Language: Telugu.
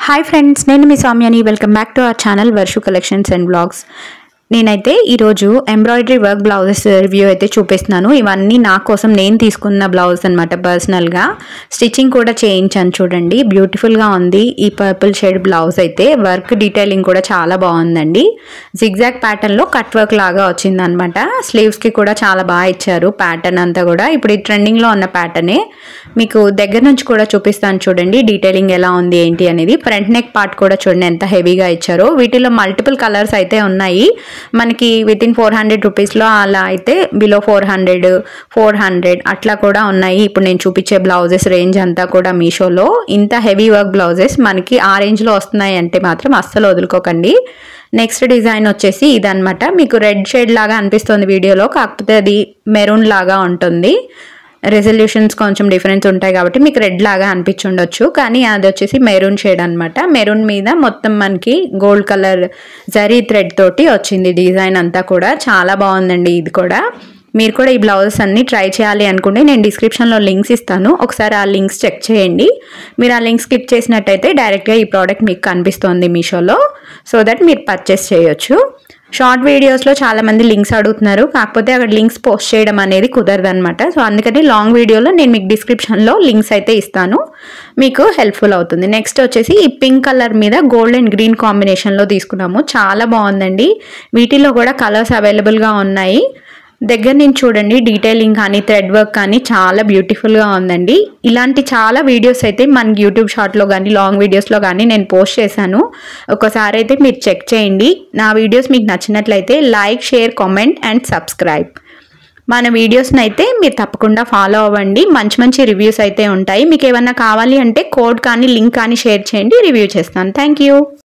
హాయ్ ఫ్రెండ్స్, నేను మీ సౌమ్యని. Welcome back to our channel Varshu collections and blogs. నేనైతే ఈరోజు ఎంబ్రాయిడరీ వర్క్ బ్లౌజెస్ రివ్యూ అయితే చూపిస్తున్నాను. ఇవన్నీ నా కోసం నేను తీసుకున్న బ్లౌజ్ అనమాట. పర్సనల్గా స్టిచ్చింగ్ కూడా చేయించాను. చూడండి, బ్యూటిఫుల్గా ఉంది ఈ పర్పుల్ షేడ్ బ్లౌజ్ అయితే. వర్క్ డీటెయిలింగ్ కూడా చాలా బాగుందండి. జిగ్జాగ్ ప్యాటర్న్లో కట్ వర్క్ లాగా వచ్చిందనమాట. స్లీవ్స్కి కూడా చాలా బాగా ఇచ్చారు ప్యాటర్న్ అంతా కూడా. ఇప్పుడు ఈ ట్రెండింగ్లో ఉన్న ప్యాటర్నే మీకు దగ్గర నుంచి కూడా చూపిస్తాను. చూడండి డీటెయిలింగ్ ఎలా ఉంది ఏంటి అనేది. ఫ్రంట్ నెక్ పార్ట్ కూడా చూడండి ఎంత హెవీగా ఇచ్చారో. వీటిలో మల్టిపుల్ కలర్స్ అయితే ఉన్నాయి. మనకి వితిన్ 400 రూపీస్లో అలా అయితే, బిలో 400 అట్లా కూడా ఉన్నాయి. ఇప్పుడు నేను చూపించే బ్లౌజెస్ రేంజ్ అంతా కూడా మీషోలో ఇంత హెవీ వర్క్ బ్లౌజెస్ మనకి ఆ రేంజ్లో వస్తున్నాయి అంటే మాత్రం అస్సలు వదులుకోకండి. నెక్స్ట్ డిజైన్ వచ్చేసి ఇదనమాట. మీకు రెడ్ షేడ్ లాగా అనిపిస్తుంది వీడియోలో, కాకపోతే అది మెరూన్ లాగా ఉంటుంది. రెజల్యూషన్స్ కొంచెం డిఫరెన్స్ ఉంటాయి కాబట్టి మీకు రెడ్ లాగా అనిపించుండొచ్చు, కానీ అది వచ్చేసి మెరూన్ షేడ్ అనమాట. మెరూన్ మీద మొత్తం మనకి గోల్డ్ కలర్ జరీ థ్రెడ్ తోటి వచ్చింది డిజైన్ అంతా కూడా. చాలా బాగుందండి ఇది కూడా. మీరు కూడా ఈ బ్లౌజెస్ అన్నీ ట్రై చేయాలి అనుకుంటే నేను డిస్క్రిప్షన్లో లింక్స్ ఇస్తాను, ఒకసారి ఆ లింక్స్ చెక్ చేయండి. మీరు ఆ లింక్స్ క్లిక్ చేసినట్టయితే డైరెక్ట్గా ఈ ప్రోడక్ట్ మీకు కనిపిస్తుంది మీషోలో, సో దట్ మీరు పర్చేస్ చేయొచ్చు. షార్ట్ వీడియోస్లో చాలామంది లింక్స్ అడుగుతున్నారు, కాకపోతే అక్కడ లింక్స్ పోస్ట్ చేయడం అనేది కుదరదనమాట. సో అందుకని లాంగ్ వీడియోలో నేను మీకు డిస్క్రిప్షన్లో లింక్స్ అయితే ఇస్తాను, మీకు హెల్ప్ఫుల్ అవుతుంది. నెక్స్ట్ వచ్చేసి ఈ పింక్ కలర్ మీద గోల్డ్ అండ్ గ్రీన్ కాంబినేషన్లో తీసుకున్నాము. చాలా బాగుందండి. వీటిలో కూడా కలర్స్ అవైలబుల్గా ఉన్నాయి. దగ్గర నుంచి చూడండి డీటెయిలింగ్ కానీ థ్రెడ్ వర్క్ కానీ చాలా బ్యూటిఫుల్గా ఉందండి. ఇలాంటి చాలా వీడియోస్ అయితే మనకి యూట్యూబ్ షార్ట్లో కానీ లాంగ్ వీడియోస్లో కానీ నేను పోస్ట్ చేశాను. ఒకసారి అయితే మీరు చెక్ చేయండి. నా వీడియోస్ మీకు నచ్చినట్లయితే like, share, comment and subscribe. మన వీడియోస్ని అయితే మీరు తప్పకుండా ఫాలో అవ్వండి. మంచి మంచి రివ్యూస్ అయితే ఉంటాయి. మీకు ఏమన్నా కావాలి అంటే కోడ్ కానీ లింక్ కానీ షేర్ చేయండి, రివ్యూ చేస్తాను. Thank you.